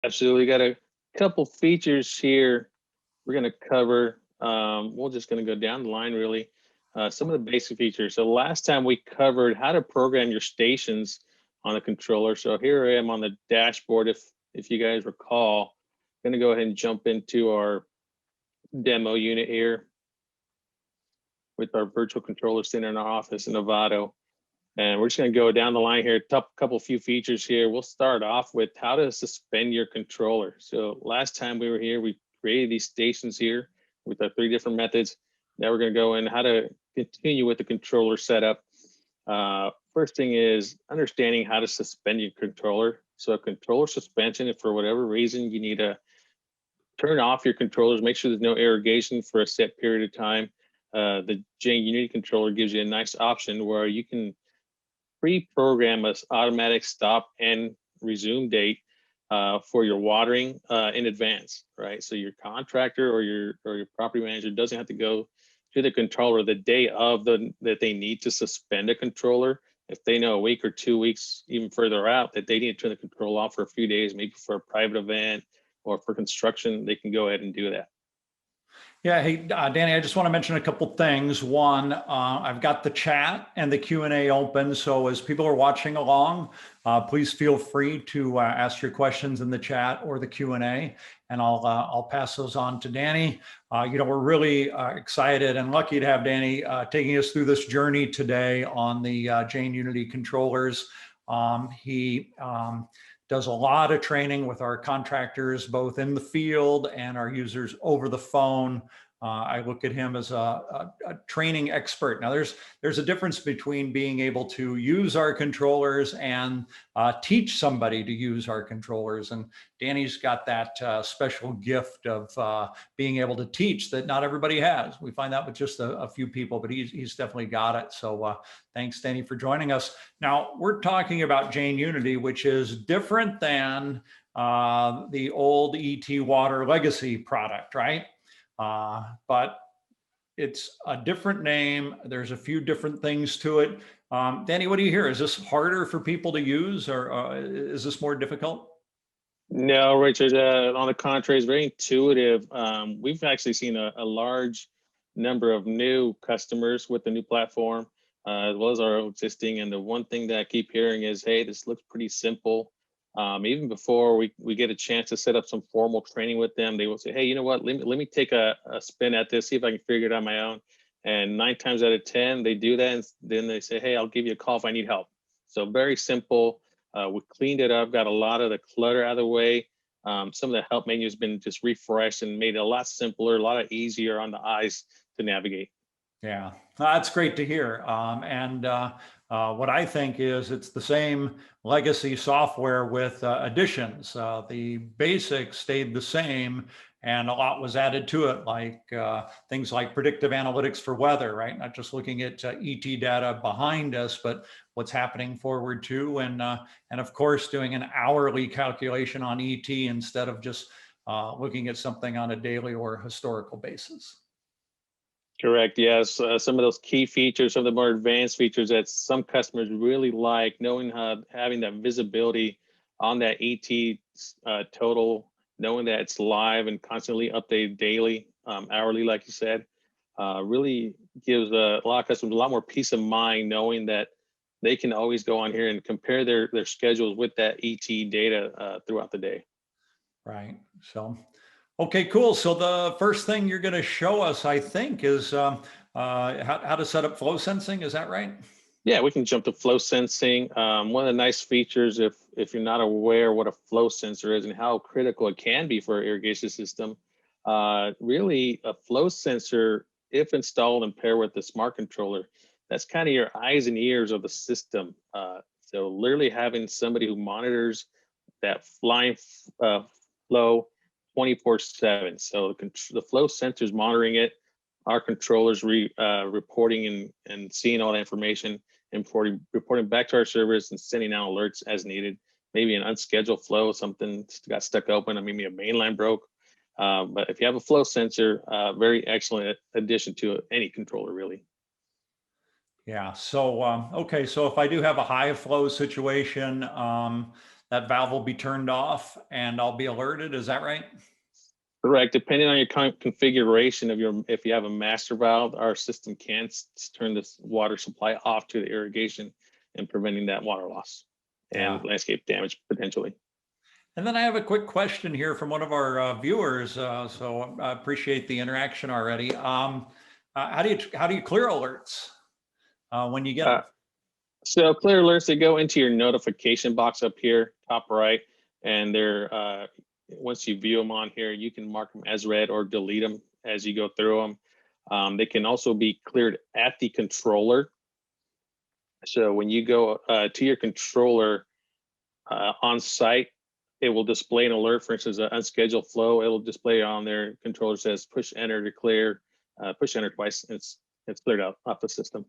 Absolutely. Got a couple features here we're going to cover. We're just going to go down the line, really. Some of the basic features. So last time we covered how to program your stations on the controller. So here I am on the dashboard. If you guys recall, I'm going to go ahead and jump into our demo unit here with our virtual controller sitting in our office in Novato. And we're just going to go down the line here, couple few features here. We'll start off with how to suspend your controller. So last time we were here, we created these stations here with our 3 different methods. Now we're going to go in how to continue with the controller setup. First thing is understanding how to suspend your controller. So a controller suspension, if for whatever reason you need to turn off your controllers, make sure there's no irrigation for a set period of time. The Jain Unity controller gives you a nice option where you can pre-program an automatic stop and resume date for your watering in advance, right? So your contractor or your property manager doesn't have to go to the controller the day of that they need to suspend a controller. If they know a week or 2 weeks, even further out, that they need to turn the control off for a few days, maybe for a private event or for construction, they can go ahead and do that. Yeah, hey, Danny, I just want to mention a couple things. One, I've got the chat and the Q&A open, so as people are watching along, please feel free to ask your questions in the chat or the Q&A, and I'll pass those on to Danny. We're really excited and lucky to have Danny taking us through this journey today on the Jain Unity controllers. He does a lot of training with our contractors, both in the field and our users over the phone. I look at him as a training expert. Now, there's a difference between being able to use our controllers and teach somebody to use our controllers. And Danny's got that special gift of being able to teach that not everybody has. We find that with just a few people, but he's definitely got it. So thanks, Danny, for joining us. Now, we're talking about Jain Unity, which is different than the old ET Water legacy product, right? But it's a different name. There's a few different things to it. Danny, what do you hear? Is this harder for people to use, or is this more difficult? No, Richard, on the contrary, it's very intuitive. We've actually seen a large number of new customers with the new platform, as well as our existing. And the one thing that I keep hearing is, hey, this looks pretty simple. Even before we get a chance to set up some formal training with them, they will say, hey, you know what, let me take a spin at this, see if I can figure it out on my own. And 9 times out of 10, they do that. And then they say, hey, I'll give you a call if I need help. So very simple. We cleaned it up, got a lot of the clutter out of the way. Some of the help menu has been just refreshed and made it a lot simpler, a lot easier on the eyes to navigate. Yeah, that's great to hear. What I think is it's the same legacy software with additions. The basics stayed the same and a lot was added to it, like things like predictive analytics for weather, right? Not just looking at ET data behind us, but what's happening forward too. And of course, doing an hourly calculation on ET instead of just looking at something on a daily or historical basis. Correct. Yes. Some of those key features, some of the more advanced features that some customers really like, knowing having that visibility on that ET total, knowing that it's live and constantly updated daily, hourly, like you said, really gives a lot of customers a lot more peace of mind, knowing that they can always go on here and compare their schedules with that ET data throughout the day. Right. So. Okay, cool. So the first thing you're going to show us, I think, is how to set up flow sensing. Is that right? Yeah, we can jump to flow sensing. One of the nice features, if you're not aware what a flow sensor is and how critical it can be for an irrigation system, really a flow sensor, if installed and paired with the smart controller, that's kind of your eyes and ears of the system. So literally having somebody who monitors that line flow 24/7. So the flow sensor is monitoring it. Our controllers reporting and seeing all the information and reporting back to our servers and sending out alerts as needed. Maybe an unscheduled flow, something got stuck open, or maybe a main line broke. But if you have a flow sensor, very excellent addition to any controller, really. Yeah. So, okay. So if I do have a high flow situation, that valve will be turned off and I'll be alerted. Is that right? Correct. Depending on your configuration of your, if you have a master valve, our system can turn this water supply off to the irrigation and preventing that water loss Yeah. and landscape damage potentially. And then I have a quick question here from one of our viewers. So I appreciate the interaction already. How do you clear alerts when you get Uh, them? so clear alerts, they go into your notification box up here, top right, and they're once you view them on here, you can mark them as read or delete them as you go through them. They can also be cleared at the controller. So when you go to your controller on site, it will display an alert. For instance, an unscheduled flow, it will display on there. Controller says push enter to clear, push enter twice, and it's cleared out off the system.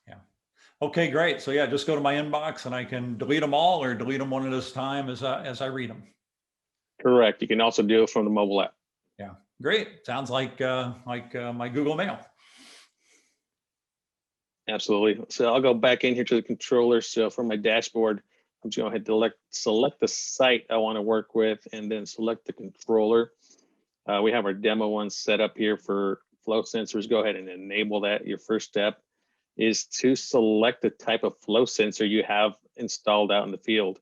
Yeah. Okay, great. So yeah, just go to my inbox and I can delete them all or delete them one at a time as I read them. Correct. You can also do it from the mobile app. Yeah, great. Sounds like my Google Mail. Absolutely. So I'll go back in here to the controller. So from my dashboard, I'm just going to go ahead and select the site I want to work with and then select the controller. We have our demo one set up here for flow sensors. Go ahead and enable that. Your first step is to select the type of flow sensor you have installed out in the field.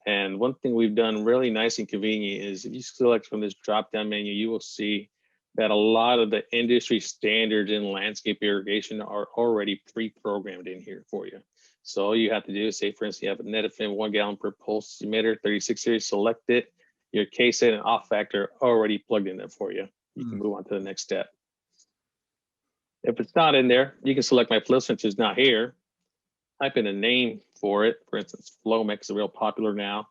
And one thing we've done really nice and convenient is if you select from this drop-down menu, you will see that a lot of the industry standards in landscape irrigation are already pre-programmed in here for you. So all you have to do is say, for instance, you have a Netafim 1 gallon per pulse emitter, 36 series, select it. Your K-set and off factor already plugged in there for you. You can move on to the next step. If it's not in there, you can select my flow sensor is not here. Type in a name for it. For instance, Flowmex is real popular now.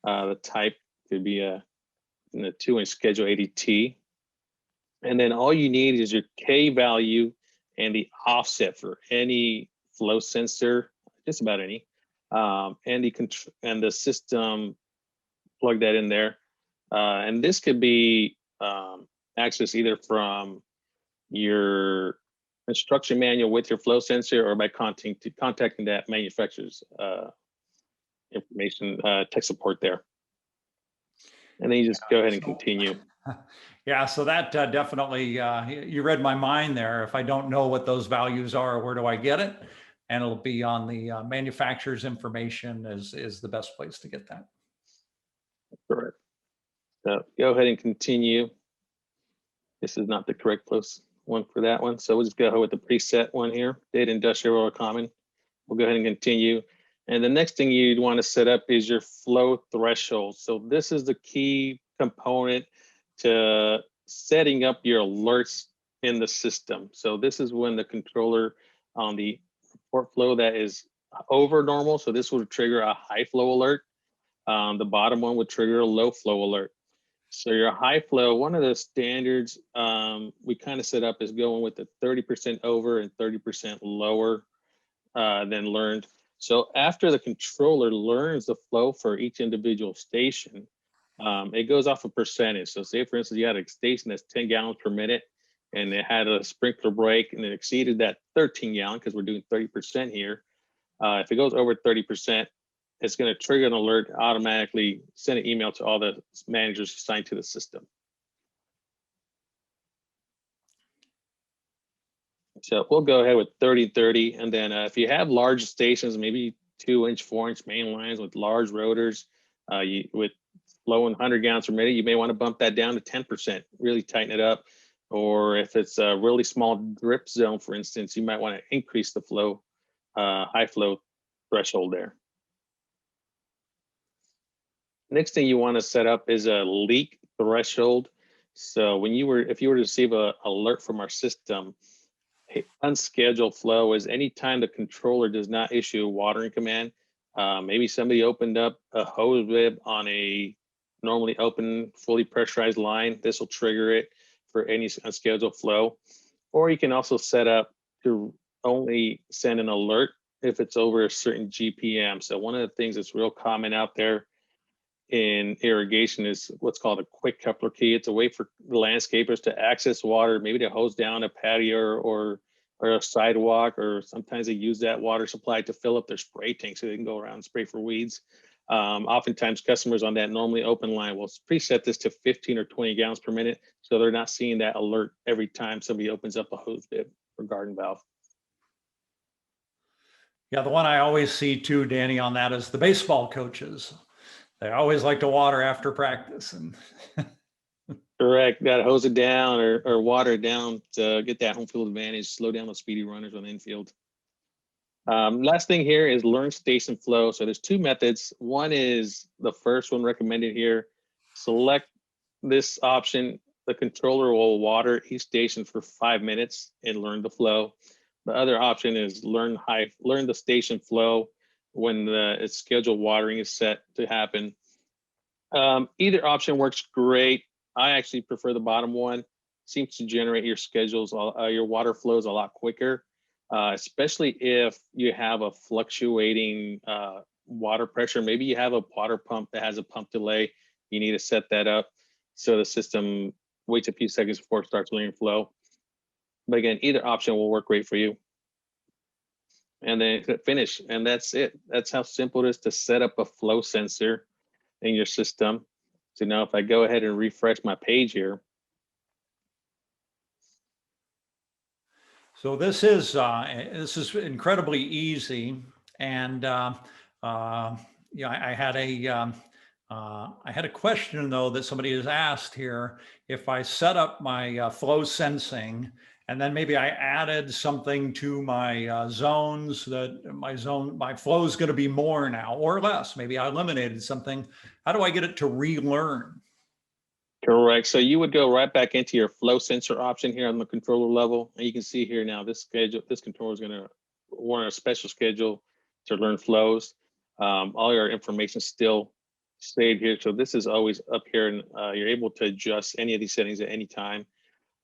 The type could be a 2-inch schedule 80T. And then all you need is your K value and the offset for any flow sensor, just about any, and the system, plug that in there. And this could be accessed either from your instruction manual with your flow sensor or by contacting that manufacturer's information, tech support there. And then you just go ahead and continue. Yeah, so that definitely, you read my mind there. If I don't know what those values are, where do I get it? And it'll be on the manufacturer's information is the best place to get that. Correct. So go ahead and continue. This is not the correct one for that one. So we'll just go ahead with the preset one here, data industrial or common. We'll go ahead and continue. And the next thing you'd want to set up is your flow threshold. So this is the key component to setting up your alerts in the system. So this is when the controller on the report flow that is over normal. So this would trigger a high flow alert. The bottom one would trigger a low flow alert. So your high flow, one of the standards we kind of set up is going with the 30% over and 30% lower than learned. So after the controller learns the flow for each individual station, it goes off a percentage. So say, for instance, you had a station that's 10 gallons per minute and it had a sprinkler break and it exceeded that 13 gallon because we're doing 30% here. If it goes over 30%, it's going to trigger an alert, automatically send an email to all the managers assigned to the system. So we'll go ahead with 30-30. And then if you have large stations, maybe 2-inch, 4-inch main lines with large rotors, with flowing 100 gallons per minute, you may want to bump that down to 10%, really tighten it up. Or if it's a really small drip zone, for instance, you might want to increase the flow, high flow threshold there. Next thing you want to set up is a leak threshold. So if you were to receive an alert from our system, unscheduled flow is anytime the controller does not issue a watering command. Maybe somebody opened up a hose bib on a normally open, fully pressurized line. This will trigger it for any unscheduled flow. Or you can also set up to only send an alert if it's over a certain GPM. So one of the things that's real common out there in irrigation is what's called a quick coupler key. It's a way for the landscapers to access water, maybe to hose down a patio or or a sidewalk, or sometimes they use that water supply to fill up their spray tank so they can go around and spray for weeds. Oftentimes customers on that normally open line will preset this to 15 or 20 gallons per minute, so they're not seeing that alert every time somebody opens up a hose bib or garden valve. Yeah, the one I always see too, Danny, on that is the baseball coaches. They always like to water after practice. And Correct. Got to hose it down or water it down to get that home field advantage, slow down the speedy runners on the infield. Last thing here is learn station flow. So there's two methods. One is the first one recommended here. Select this option. The controller will water each station for 5 minutes and learn the flow. The other option is learn the station flow when its scheduled watering is set to happen. Either option works great. I actually prefer the bottom one. Seems to generate your schedules, your water flows a lot quicker, especially if you have a fluctuating water pressure. Maybe you have a water pump that has a pump delay. You need to set that up so the system waits a few seconds before it starts letting flow. But again, either option will work great for you. And then hit finish, and that's it. That's how simple it is to set up a flow sensor in your system. So now if I go ahead and refresh my page here. so this is incredibly easy. And yeah, I had a question though that somebody has asked here. If I set up my flow sensing, and then maybe I added something to my zones, that my flow is going to be more now or less. Maybe I eliminated something. How do I get it to relearn? Correct. So you would go right back into your flow sensor option here on the controller level. And you can see here now this controller is going to warrant a special schedule to learn flows. All your information still stayed here. So this is always up here, and you're able to adjust any of these settings at any time.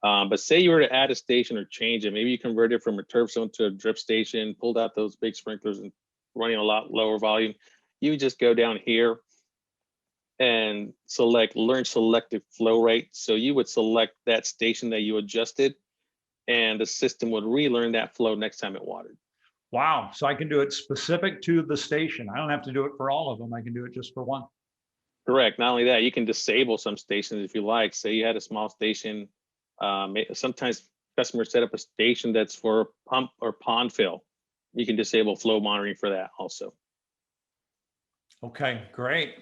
But say you were to add a station or change it, maybe you converted it from a turf zone to a drip station, pulled out those big sprinklers and running a lot lower volume. You just go down here and select learn selective flow rate. So you would select that station that you adjusted, and the system would relearn that flow next time it watered. Wow. So I can do it specific to the station. I don't have to do it for all of them. I can do it just for one. Correct. Not only that, you can disable some stations if you like. Say you had a small station. Sometimes customers set up a station that's for pump or pond fill. You can disable flow monitoring for that also. Okay, great.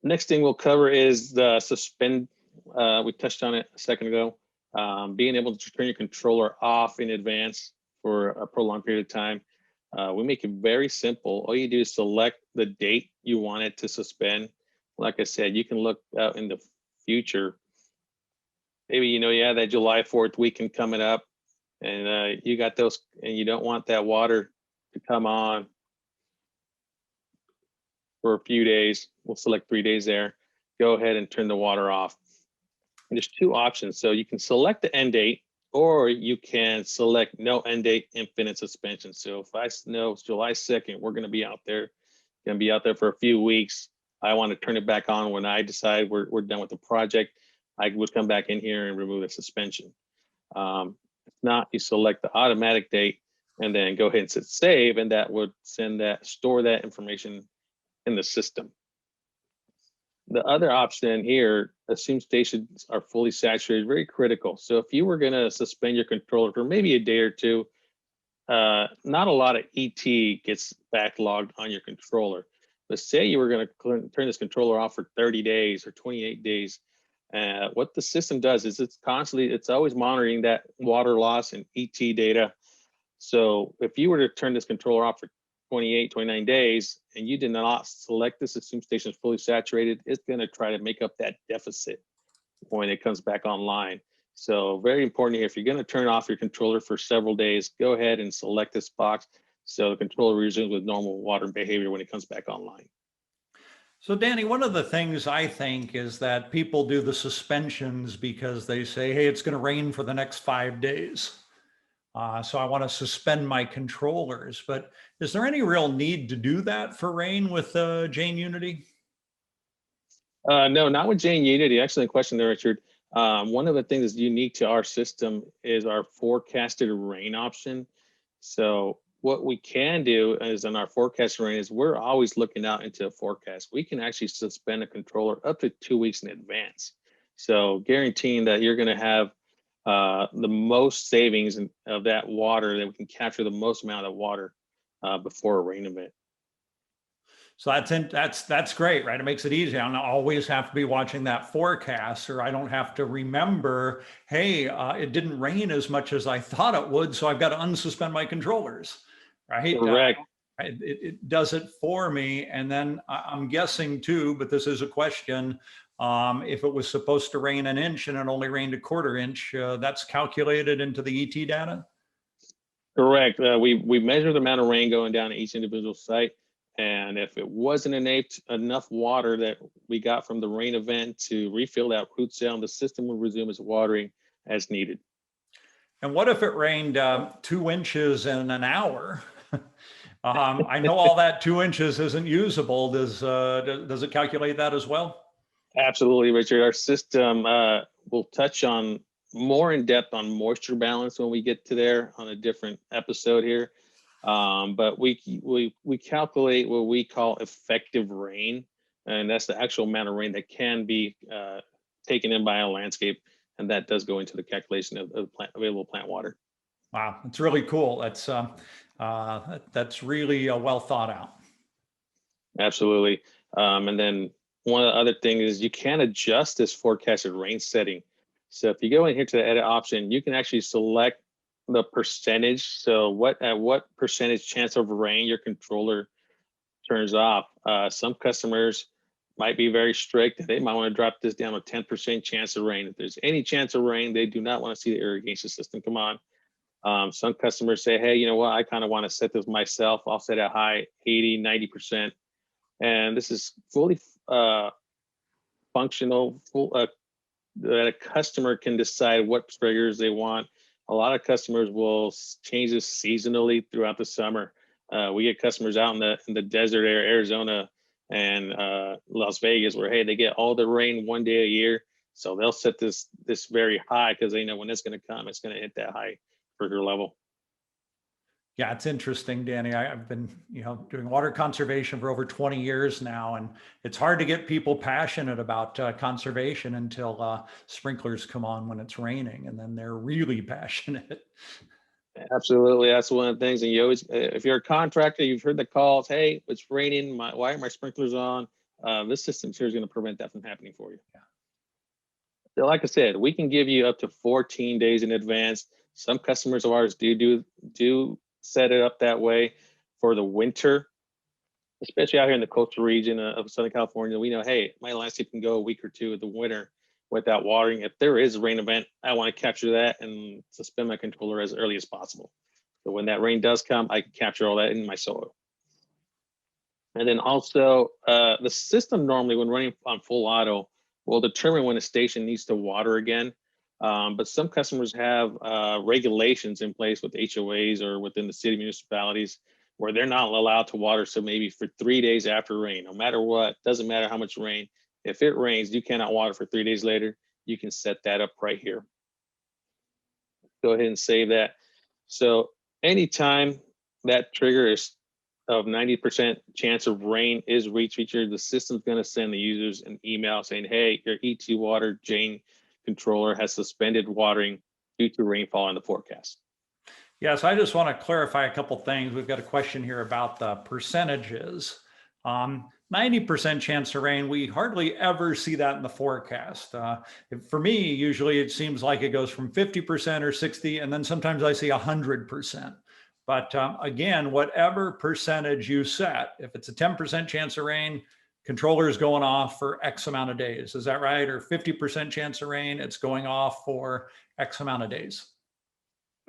Next thing we'll cover is the suspend. We touched on it a second ago. Being able to turn your controller off in advance for a prolonged period of time. We make it very simple. All you do is select the date you want it to suspend. Like I said, you can look out in the future. Maybe you have that July 4th weekend coming up, and you got those, and you don't want that water to come on for a few days. We'll select 3 days there. Go ahead and turn the water off. And there's two options. So you can select the end date, or you can select no end date, infinite suspension. So if I know it's July 2nd, we're going to be out there for a few weeks. I want to turn it back on when I decide we're done with the project. I would come back in here and remove the suspension. If not, you select the automatic date and then go ahead and hit save, and that would store that information in the system. The other option here, assume stations are fully saturated, very critical. So if you were going to suspend your controller for maybe a day or two, not a lot of ET gets backlogged on your controller. But say you were going to turn this controller off for 30 days or 28 days. What the system does is it's always monitoring that water loss and ET data. So if you were to turn this controller off for 28, 29 days, and you did not select this assume station is fully saturated, it's going to try to make up that deficit when it comes back online. So very important here, if you're going to turn off your controller for several days, go ahead and select this box so the controller resumes with normal water behavior when it comes back online. So Danny, one of the things I think is that people do the suspensions because they say, hey, it's going to rain for the next 5 days. So I want to suspend my controllers. But is there any real need to do that for rain with Jain Unity? No, not with Jain Unity. Excellent question there, Richard. One of the things that's unique to our system is our forecasted rain option. So what we can do is in our forecasted rain is we're always looking out into a forecast. We can actually suspend a controller up to 2 weeks in advance. So guaranteeing that you're going to have the most savings of that water, that we can capture the most amount of water before a rain event. So that's great, right? It makes it easy. I don't always have to be watching that forecast, or I don't have to remember, hey, it didn't rain as much as I thought it would, so I've got to unsuspend my controllers, right? Correct. It does it for me. And then I'm guessing too, but this is a question, if it was supposed to rain an inch and it only rained a quarter inch, that's calculated into the ET data? Correct. We measure the amount of rain going down to each individual site. And if it wasn't enough water that we got from the rain event to refill that root zone, the system will resume its watering as needed. And what if it rained 2 inches in an hour? I know all that 2 inches isn't usable. Does it calculate that as well? Absolutely, Richard. Our system will touch on more in depth on moisture balance when we get to there on a different episode here. But we calculate what we call effective rain, and that's the actual amount of rain that can be taken in by a landscape, and that does go into the calculation of available plant water. Wow, it's really cool. That's really well thought out. Absolutely. And then one of the other things is you can adjust this forecasted rain setting. So if you go in here to the edit option, you can actually select the percentage. So at what percentage chance of rain your controller turns off. Some customers might be very strict. They might want to drop this down to 10% chance of rain. If there's any chance of rain, they do not want to see the irrigation system come on. Some customers say, hey, you know what? I kind of want to set this myself. I'll set it high, 80, 90%. And this is fully functional, that a customer can decide what triggers they want. A lot of customers will change this seasonally throughout the summer. We get customers out in the desert area, Arizona and Las Vegas, where hey, they get all the rain one day a year, so they'll set this very high because they know when it's going to come, it's going to hit that high trigger level. Yeah, it's interesting, Danny. I've been, doing water conservation for over 20 years now, and it's hard to get people passionate about conservation until sprinklers come on when it's raining, and then they're really passionate. Absolutely, that's one of the things. And you always, if you're a contractor, you've heard the calls. Hey, it's raining. Why are my sprinklers on? This system here is going to prevent that from happening for you. Yeah. So like I said, we can give you up to 14 days in advance. Some customers of ours do set it up that way for the winter, especially out here in the coastal region of Southern California. We know, hey, my landscape can go a week or two in the winter without watering. If there is a rain event, I want to capture that and suspend my controller as early as possible. So when that rain does come, I can capture all that in my soil. And then also the system normally when running on full auto will determine when a station needs to water again. But some customers have regulations in place with HOAs or within the city municipalities where they're not allowed to water. So maybe for 3 days after rain, no matter what, doesn't matter how much rain, if it rains, you cannot water for 3 days later. You can set that up right here. Go ahead and save that. So anytime that trigger is of 90% chance of rain is reached, the system's going to send the users an email saying, hey, your E2 water Jain controller has suspended watering due to rainfall in the forecast. Yes, I just want to clarify a couple things. We've got a question here about the percentages. 90% chance of rain, we hardly ever see that in the forecast. For me, usually it seems like it goes from 50% or 60, and then sometimes I see 100%. But again, whatever percentage you set, if it's a 10% chance of rain, controller is going off for X amount of days. Is that right? Or 50% chance of rain, it's going off for X amount of days.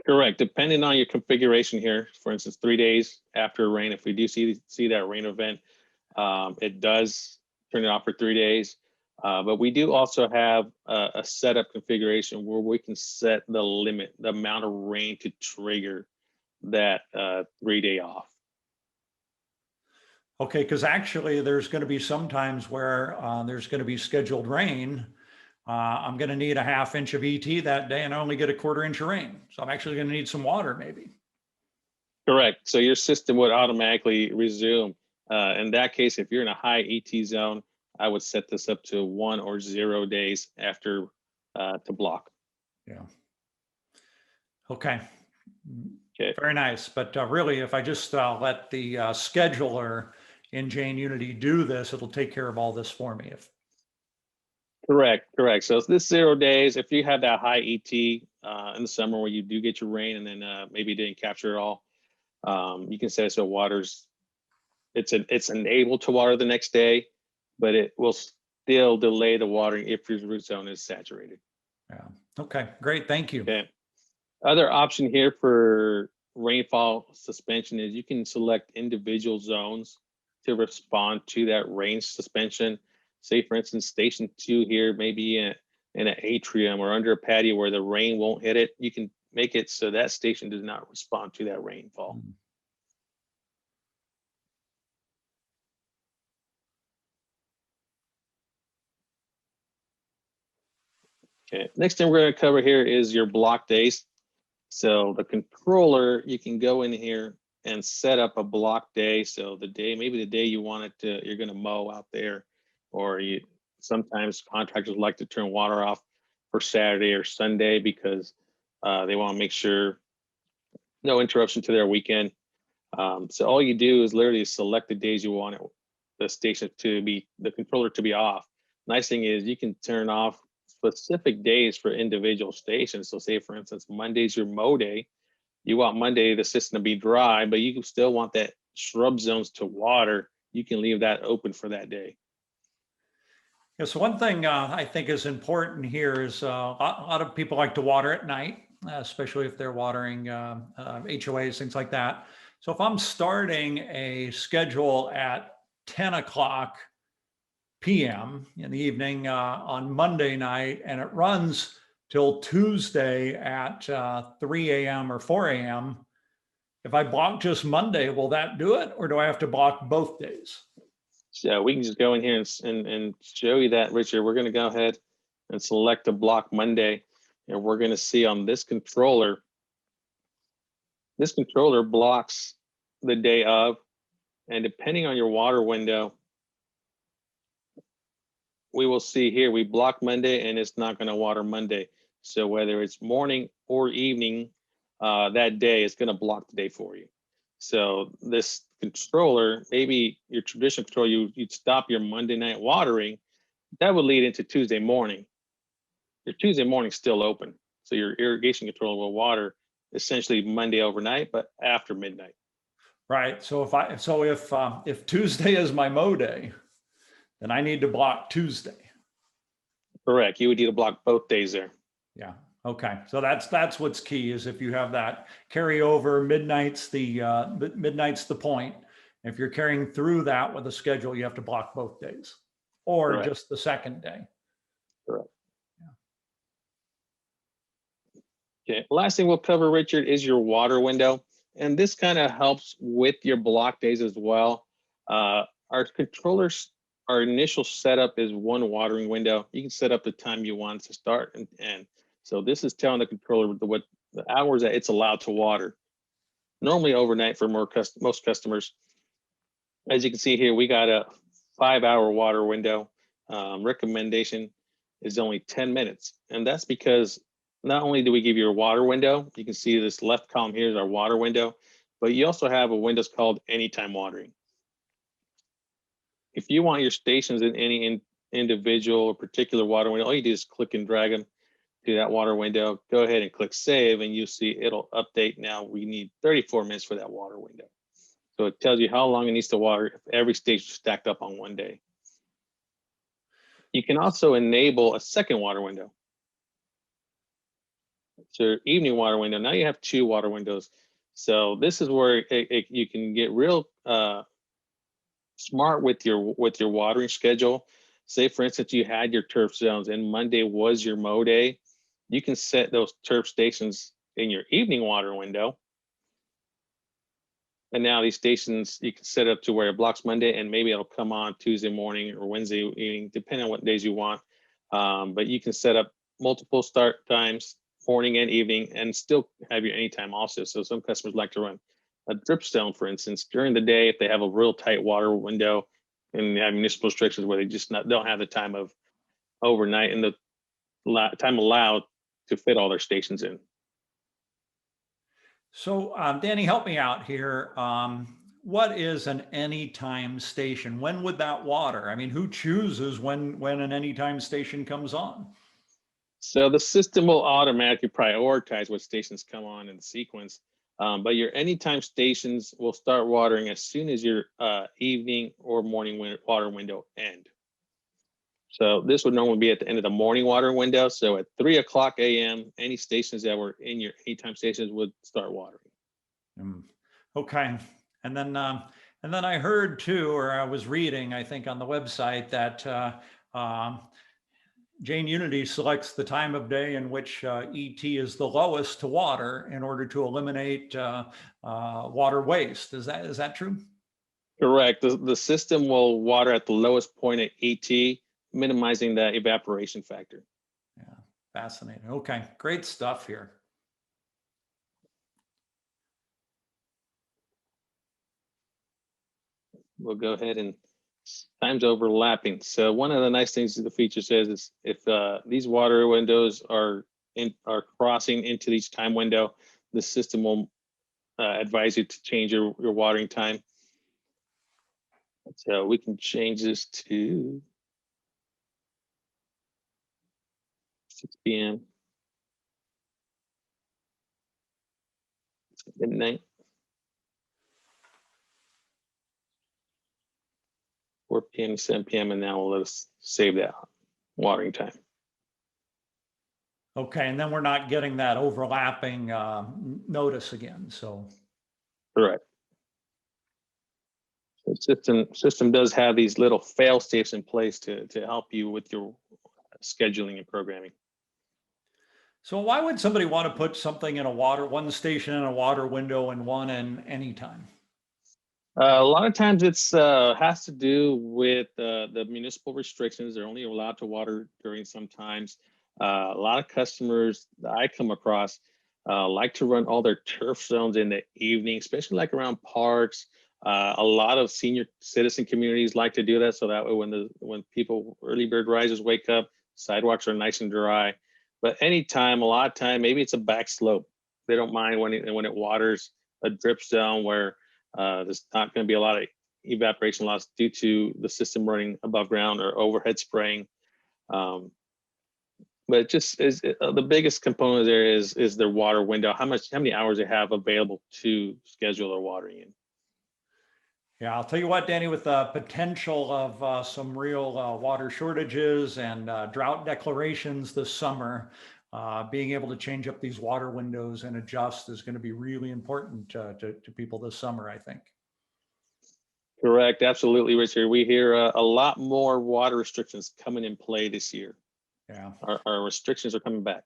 Correct. Depending on your configuration here, for instance, 3 days after rain, if we do see that rain event, it does turn it off for 3 days. But we do also have a setup configuration where we can set the limit, the amount of rain to trigger that 3-day off. Okay, because actually there's going to be some times where there's going to be scheduled rain. I'm going to need a 1/2 inch of ET that day and I only get a 1/4 inch of rain. So I'm actually going to need some water maybe. Correct. So your system would automatically resume. In that case, if you're in a high ET zone, I would set this up to 1 or 0 days after to block. Yeah. Okay. Okay. Very nice. But really, if I just let the scheduler in Jain Unity do this, it'll take care of all this for me. Correct. So it's this 0 days. If you have that high ET in the summer where you do get your rain and then maybe didn't capture it all, you can set it so it's enabled to water the next day, but it will still delay the watering if your root zone is saturated. Yeah. Okay. Great. Thank you. Okay. Other option here for rainfall suspension is you can select individual zones to respond to that rain suspension. Say, for instance, station 2 here, maybe in an atrium or under a patio where the rain won't hit it. You can make it so that station does not respond to that rainfall. Okay, next thing we're going to cover here is your block days. So the controller, you can go in here and set up a block day. So the day, maybe the day you want it to, you're going to mow out there, or sometimes contractors like to turn water off for Saturday or Sunday because they want to make sure no interruption to their weekend. So all you do is literally select the days you want the station to be, the controller to be off. Nice thing is you can turn off specific days for individual stations. So say, for instance, Monday's your mow day. You want Monday the system to be dry, but you still want that shrub zones to water. You can leave that open for that day. Yeah, so one thing I think is important here is a lot of people like to water at night, especially if they're watering HOAs, things like that. So if I'm starting a schedule at 10 o'clock p.m. in the evening on Monday night, and it runs till Tuesday at 3 a.m. or 4 a.m., if I block just Monday, will that do it? Or do I have to block both days? So we can just go in here and show you that, Richard. We're going to go ahead and select a block Monday. And we're going to see on this controller blocks the day of. And depending on your water window, we will see here, we block Monday and it's not going to water Monday. So whether it's morning or evening, that day is going to block the day for you. So this controller, maybe your traditional controller, you'd stop your Monday night watering, that would lead into Tuesday morning. Your Tuesday morning's still open. So your irrigation controller will water essentially Monday overnight, but after midnight. Right. So if Tuesday is my mow day, then I need to block Tuesday. Correct. You would need to block both days there. Yeah. Okay. So that's what's key, is if you have that carryover, midnight's the point. If you're carrying through that with a schedule, you have to block both days, or Correct. just the second day. Correct. Yeah. Okay. Last thing we'll cover, Richard, is your water window. And this kind of helps with your block days as well. Our controllers, our initial setup is one watering window. You can set up the time you want to start and end. So this is telling the controller what the hours that it's allowed to water. Normally overnight for most customers. As you can see here, we got a 5-hour water window. Recommendation is only 10 minutes. And that's because not only do we give you a water window, you can see this left column here is our water window, but you also have a window called anytime watering. If you want your stations in any individual or particular water window, all you do is click and drag them to that water window. Go ahead and click save, and you'll see it'll update. Now we need 34 minutes for that water window. So it tells you how long it needs to water if every station stacked up on one day. You can also enable a second water window. It's your evening water window. Now you have 2 water windows. So this is where you can get real smart with your watering schedule. say for instance, you had your turf zones and Monday was your mow day, you can set those turf stations in your evening water window. And now these stations, you can set up to where it blocks Monday and maybe it'll come on Tuesday morning or Wednesday evening, depending on what days you want. But you can set up multiple start times, morning and evening, and still have your anytime also. So some customers like to run a drip zone, for instance, during the day if they have a real tight water window and they have municipal restrictions where they just don't have the time of overnight and the time allowed to fit all their stations in. So Danny, help me out here. What is an anytime station? When would that water? I mean, who chooses when an anytime station comes on? So the system will automatically prioritize what stations come on in the sequence. But your anytime stations will start watering as soon as your evening or morning water window end. So this would normally be at the end of the morning water window. So at 3 o'clock a.m., any stations that were in your anytime stations would start watering. Okay. And then I heard too, or I was reading, I think on the website that Jain Unity selects the time of day in which ET is the lowest to water in order to eliminate water waste. Is that true? Correct. The system will water at the lowest point at ET, minimizing the evaporation factor. Yeah, fascinating. Okay, great stuff here. We'll go ahead and time's overlapping. So one of the nice things the feature says is if these water windows are crossing into each time window, the system will advise you to change your watering time. So we can change this to 6 p.m. midnight. 4 p.m. to 7 p.m. and now we'll let us save that watering time. Okay, and then we're not getting that overlapping notice again. So correct. The system does have these little fail safes in place to help you with your scheduling and programming. So why would somebody want to put something in one station in a water window and one in anytime? A lot of times it's has to do with the municipal restrictions. They're only allowed to water during sometimes. A lot of customers that I come across like to run all their turf zones in the evening, especially like around parks. A lot of senior citizen communities like to do that, so that way when people early bird risers wake up, sidewalks are nice and dry. But anytime, a lot of time, maybe it's a back slope. They don't mind when it waters a drip zone where there's not going to be a lot of evaporation loss due to the system running above ground or overhead spraying. But it just is the biggest component there is their water window, how many hours they have available to schedule their watering in. Yeah, I'll tell you what, Danny, with the potential of some real water shortages and drought declarations this summer, being able to change up these water windows and adjust is going to be really important to people this summer, I think. Correct. Absolutely, Richard. We hear a lot more water restrictions coming in play this year. Yeah. Our restrictions are coming back.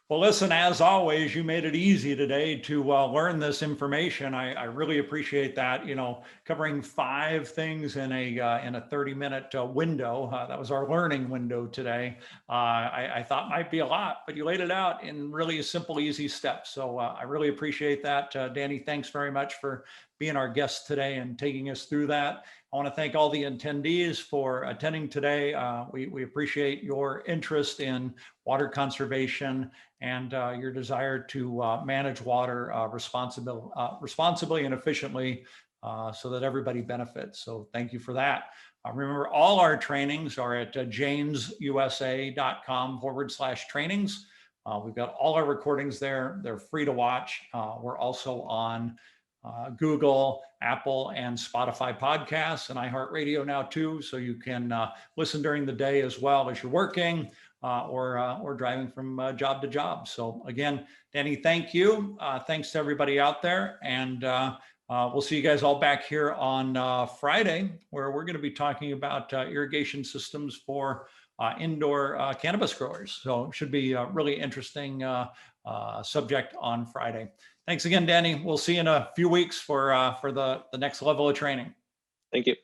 Well, listen, as always, you made it easy today to learn this information. I really appreciate that. You know, covering 5 things in a 30-minute window. That was our learning window today. I thought might be a lot, but you laid it out in really a simple, easy steps. So I really appreciate that. Danny, thanks very much for being our guest today and taking us through that. I want to thank all the attendees for attending today. We appreciate your interest in water conservation and your desire to manage water responsibly and efficiently so that everybody benefits. So thank you for that. Remember, all our trainings are at jainsusa.com/trainings. We've got all our recordings there. They're free to watch. We're also on Google, Apple, and Spotify podcasts and iHeartRadio now too. So you can listen during the day as well as you're working or driving from job to job. So again, Danny, thank you. Thanks to everybody out there. And We'll see you guys all back here on Friday, where we're going to be talking about irrigation systems for indoor cannabis growers. So it should be a really interesting subject on Friday. Thanks again, Danny. We'll see you in a few weeks for the next level of training. Thank you.